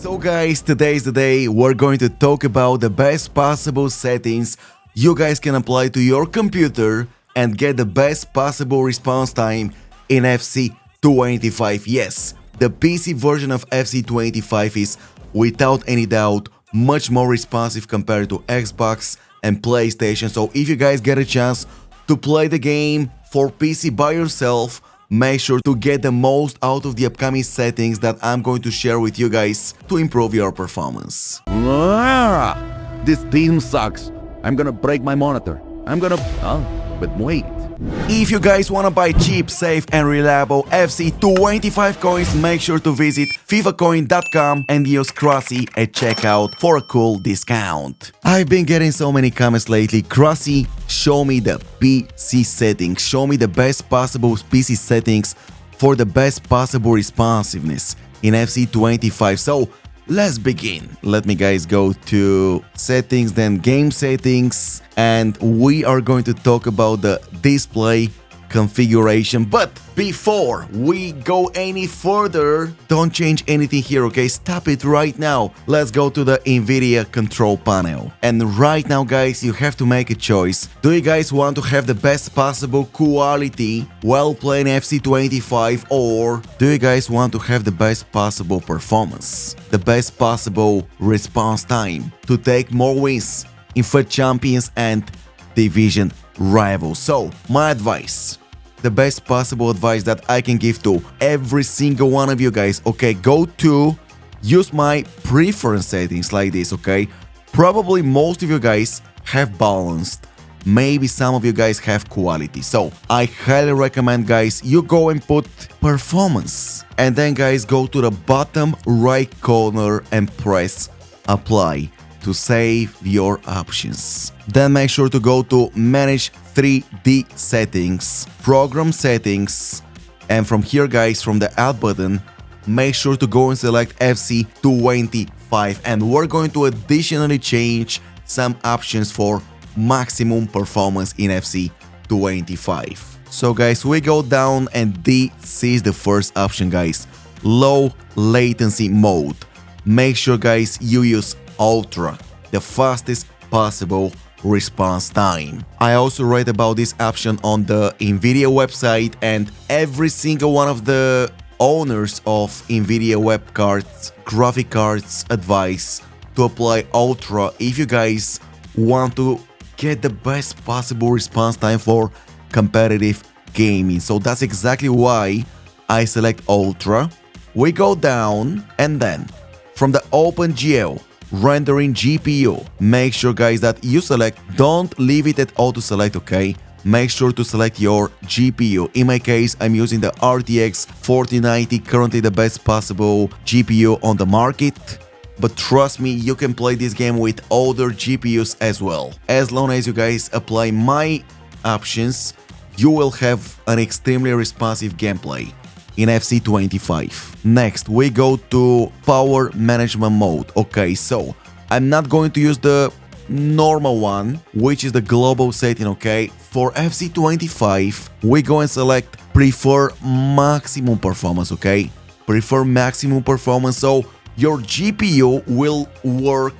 So guys, today is the day we're going to talk about the best possible settings you guys can apply to your computer and get the best possible response time in FC25. Yes, the PC version of FC25 is without any doubt much more responsive compared to Xbox and PlayStation. So if you guys get a chance to play the game for PC by yourself, make sure to get the most out of the upcoming settings that I'm going to share with you guys to improve your performance. This team sucks. I'm gonna break my monitor. But wait. If you guys wanna buy cheap, safe and reliable FC25 coins, make sure to visit fifacoin.com and use Crossy at checkout for a cool discount. I've been getting so many comments lately. Crossy, show me the PC settings. Show me the best possible PC settings for the best possible responsiveness in FC25. So let's begin. Let me guys go to settings, then game settings, and we are going to talk about the display configuration. But before we go any further, don't change anything here, okay? Stop it right now. Let's go to the Nvidia control panel. And right now, guys, you have to make a choice. Do you guys want to have the best possible quality while playing FC25, or do you guys want to have the best possible performance, the best possible response time to take more wins in FUT Champions and division rivals? So my advice, the best possible advice that I can give to every single one of you guys, okay, go to use my preference settings like this, okay? Probably most of you guys have balanced, maybe some of you guys have quality. So I highly recommend, guys, you go and put performance, and then guys go to the bottom right corner and press apply to save your options. Then make sure to go to manage 3D settings, program settings, and from here, guys, from the add button, make sure to go and select FC25, and we're going to additionally change some options for maximum performance in FC25. So guys, we go down, and this is the first option, guys, low latency mode. Make sure, guys, you use Ultra, the fastest possible response time. I also read about this option on the Nvidia website, and every single one of the owners of Nvidia web cards, graphic cards advise to apply Ultra if you guys want to get the best possible response time for competitive gaming. So that's exactly why I select Ultra. We go down, and then from the OpenGL rendering GPU, make sure, guys, that you select, don't leave it at auto select, okay? Make sure to select your GPU. In my case, I'm using the RTX 4090, currently the best possible GPU on the market. But trust me, you can play this game with older GPUs as well. As long as you guys apply my options, you will have an extremely responsive gameplay in FC25. Next, we go to power management mode. Okay, so I'm not going to use the normal one, which is the global setting, okay? For FC25, we go and select prefer maximum performance, okay? Prefer maximum performance, so your GPU will work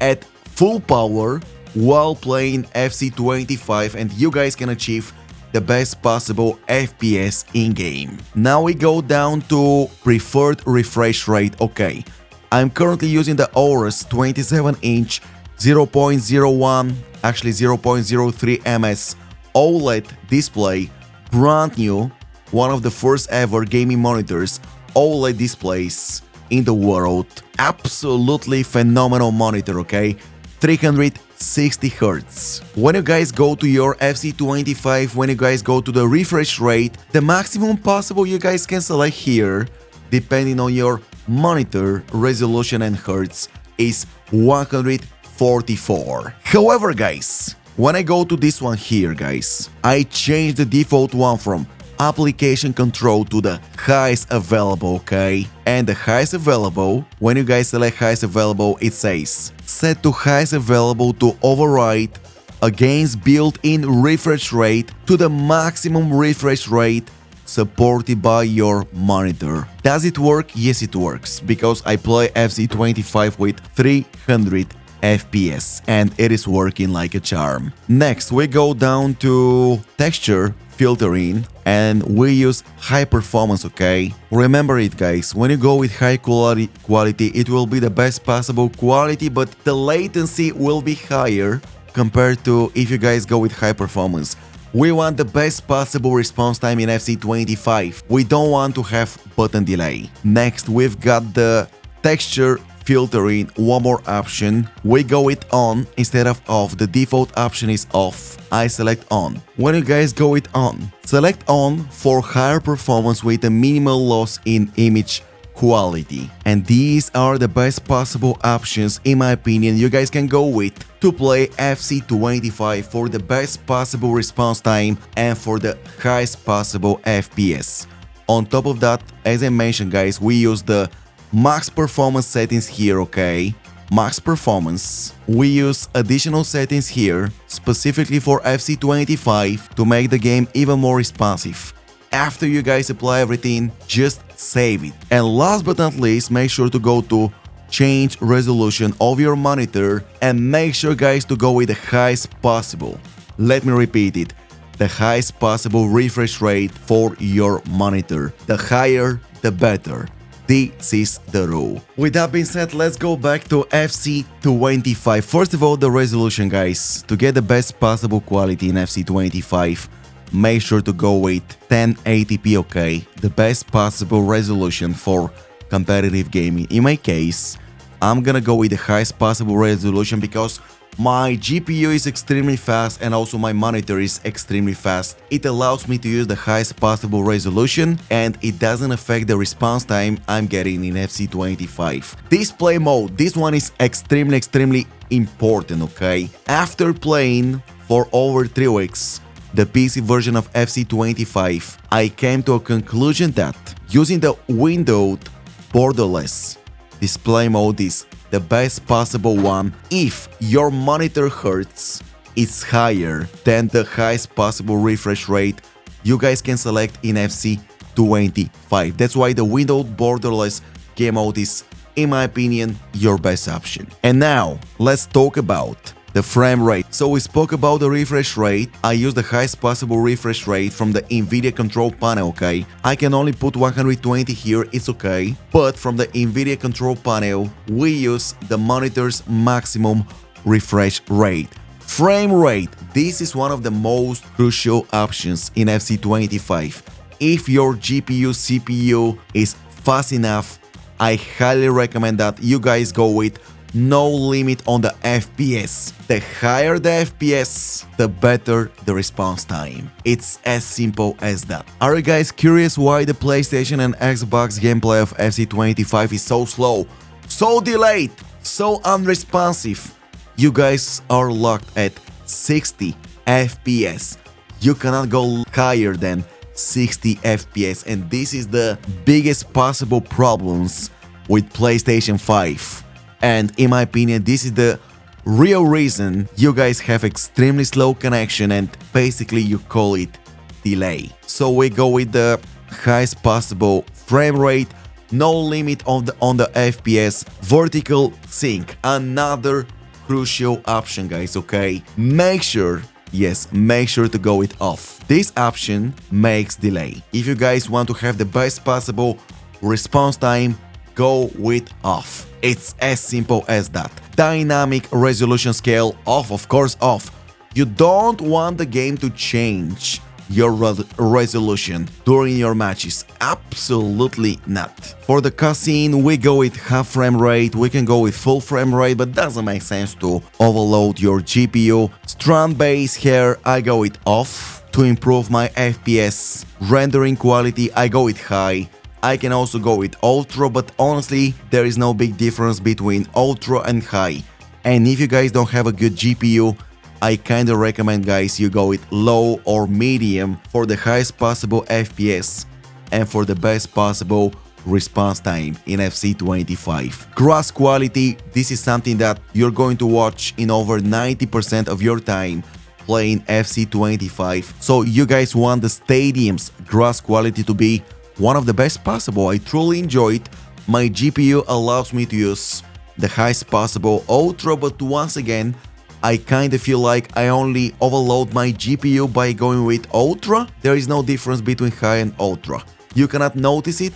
at full power while playing FC25, and you guys can achieve the best possible FPS in-game. Now we go down to preferred refresh rate. Okay, I'm currently using the Aorus 27-inch 0.01, actually 0.03 ms OLED display, brand new, one of the first ever gaming monitors, OLED displays in the world. Absolutely phenomenal monitor, okay? 360 Hz. When you guys go to your FC25, when you guys go to the refresh rate, the maximum possible you guys can select here, depending on your monitor resolution and hertz, is 144. However, guys, when I go to this one here, guys, I change the default one from application control to the highest available, okay? And the highest available, when you guys select highest available, it says set to highest available to override against built-in refresh rate to the maximum refresh rate supported by your monitor. Does it work? Yes, it works, because I play FC25 with 300 FPS and it is working like a charm. Next, we go down to texture filtering and we use high performance, okay? Remember it, guys, when you go with high quality, it will be the best possible quality, but the latency will be higher compared to if you guys go with high performance. We want the best possible response time in FC25. We don't want to have button delay. Next, we've got the texture filtering, one more option. We go with on instead of off. The default option is off. I select on. When you guys go with on, select on for higher performance with a minimal loss in image quality. And these are the best possible options, in my opinion, you guys can go with to play FC25 for the best possible response time and for the highest possible FPS. On top of that, as I mentioned, guys, we use the max performance settings here, okay? Max performance. We use additional settings here specifically for FC25 to make the game even more responsive. After you guys apply everything, just save it. And last but not least, make sure to go to change resolution of your monitor and make sure, guys, to go with the highest possible. Let me repeat it. The highest possible refresh rate for your monitor. The higher, the better. This is the rule. With that being said, let's go back to FC25. First of all, the resolution, guys. To get the best possible quality in FC25, make sure to go with 1080p, okay? The best possible resolution for competitive gaming. In my case, I'm gonna go with the highest possible resolution because my GPU is extremely fast and also my monitor is extremely fast. It allows me to use the highest possible resolution and it doesn't affect the response time I'm getting in FC25. Display mode, this one is extremely important, okay? After playing for over 3 weeks the PC version of FC25, I came to a conclusion that using the windowed borderless display mode is the best possible one if your monitor hertz is higher than the highest possible refresh rate you guys can select in FC25. That's why the windowed borderless game mode is, in my opinion, your best option. And now let's talk about the frame rate. So we spoke about the refresh rate. I use the highest possible refresh rate from the Nvidia control panel, okay? I can only put 120 here, it's okay. But from the Nvidia control panel, we use the monitor's maximum refresh rate. Frame rate, this is one of the most crucial options in FC25. If your GPU, CPU is fast enough, I highly recommend that you guys go with no limit on the FPS. The higher the FPS, the better the response time. It's as simple as that. Are you guys curious why the PlayStation and Xbox gameplay of FC25 is so slow, so delayed, so unresponsive? You guys are locked at 60 FPS. You cannot go higher than 60 FPS, and this is the biggest possible problems with PlayStation 5. And in my opinion, this is the real reason you guys have extremely slow connection and basically you call it delay. So we go with the highest possible frame rate, no limit on the FPS, vertical sync, another crucial option, guys, okay? Make sure to go with off. This option makes delay. If you guys want to have the best possible response time, go with off. It's as simple as that. Dynamic resolution scale off, of course off. You don't want the game to change your resolution during your matches. Absolutely not. For the cutscene, we go with half frame rate, we can go with full frame rate, but doesn't make sense to overload your GPU. Strand base here, I go with off to improve my FPS. Rendering quality, I go with high. I can also go with ultra, but honestly, there is no big difference between ultra and high. And if you guys don't have a good GPU, I kinda recommend, guys, you go with low or medium for the highest possible FPS and for the best possible response time in FC25. Cross quality, this is something that you're going to watch in over 90% of your time playing FC25. So you guys want the stadium's grass quality to be one of the best possible. I truly enjoy it. My GPU allows me to use the highest possible Ultra, but once again, I kinda feel like I only overload my GPU by going with Ultra. There is no difference between high and Ultra. You cannot notice it,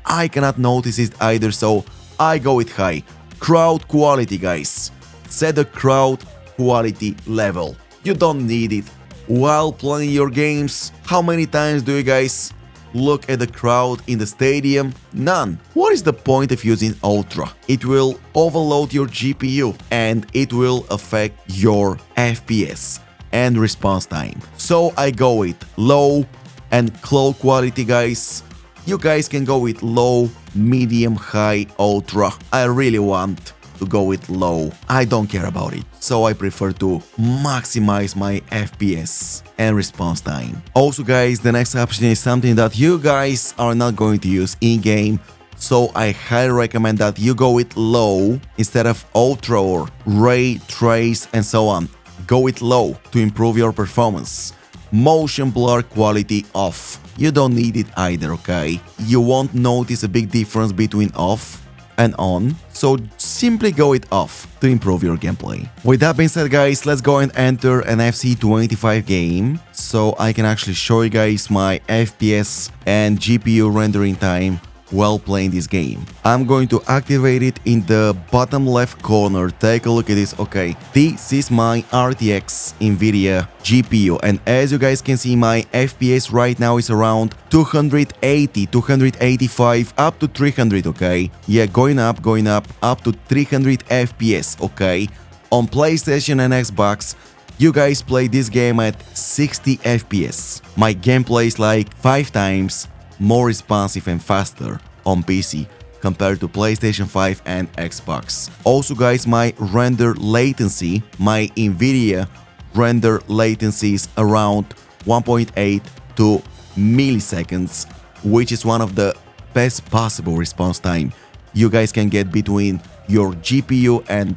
I cannot notice it either, so I go with high. Crowd quality, guys. Set the crowd quality level. You don't need it while playing your games. How many times do you guys look at the crowd in the stadium? None. What is the point of using Ultra? It will overload your GPU and it will affect your FPS and response time. So I go with low and cloud quality, guys. You guys can go with low, medium, high, Ultra. I really want to go with low. I don't care about it. So I prefer to maximize my FPS and response time. Also, guys, the next option is something that you guys are not going to use in-game. So I highly recommend that you go with low instead of Ultra or ray, trace, and so on. Go with low to improve your performance. Motion blur quality off. You don't need it either, okay? You won't notice a big difference between off and on, so simply go it off to improve your gameplay. With that being said, guys, let's go and enter an FC25 game so I can actually show you guys my FPS and GPU rendering time while playing this game. I'm going to activate it in the bottom left corner. Take a look at this. Okay, this is my RTX Nvidia GPU, and as you guys can see, my FPS right now is around 280, 285, up to 300, okay? Yeah, going up to 300 FPS, okay? On PlayStation and Xbox, you guys play this game at 60 FPS. My gameplay is like 5 times more responsive and faster on PC compared to PlayStation 5 and Xbox. Also, guys, my render latency, my Nvidia render latency is around 1.8 to milliseconds, which is one of the best possible response time you guys can get between your GPU and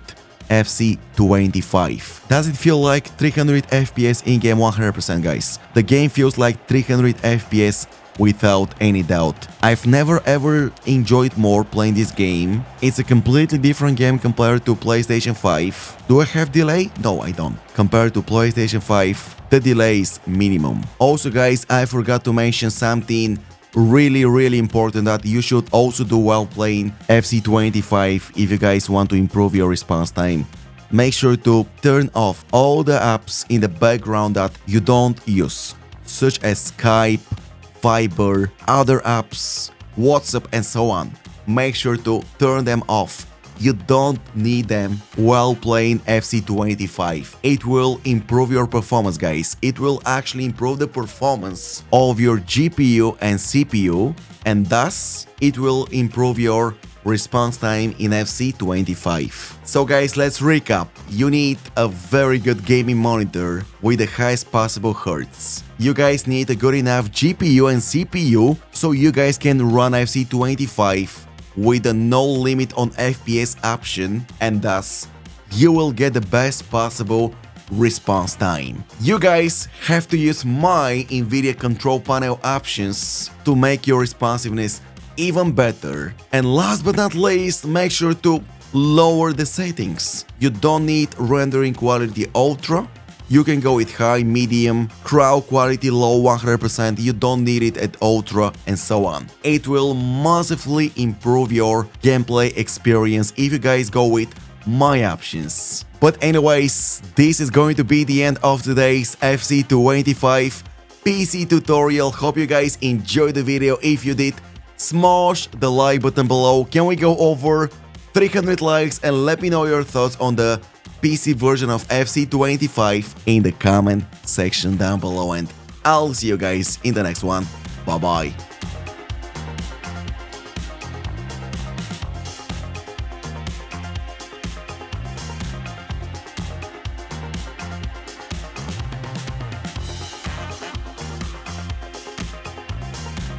FC25. Does it feel like 300 FPS in-game? 100%, guys. The game feels like 300 FPS without any doubt. I've never ever enjoyed more playing this game. It's a completely different game compared to PlayStation 5. Do I have delay? No, I don't. Compared to PlayStation 5, the delay is minimum. Also, guys, I forgot to mention something really important that you should also do while playing FC25 if you guys want to improve your response time. Make sure to turn off all the apps in the background that you don't use, such as Skype, Viber, other apps, WhatsApp, and so on. Make sure to turn them off. You don't need them while playing FC25. It will improve your performance, guys. It will actually improve the performance of your GPU and CPU, and thus it will improve your response time in FC25. So guys, let's recap. You need a very good gaming monitor with the highest possible hertz. You guys need a good enough GPU and CPU so you guys can run FC25 with a no limit on FPS option, and thus you will get the best possible response time. You guys have to use my Nvidia control panel options to make your responsiveness even better. And last but not least, make sure to lower the settings. You don't need rendering quality ultra. You can go with high, medium, crowd quality low 100%, you don't need it at ultra, and so on. It will massively improve your gameplay experience if you guys go with my options. But anyways, this is going to be the end of today's FC25 PC tutorial. Hope you guys enjoyed the video. If you did, smash the like button below. Can we go over 300 likes, and let me know your thoughts on the PC version of FC25 in the comment section down below, and I'll see you guys in the next one. Bye bye.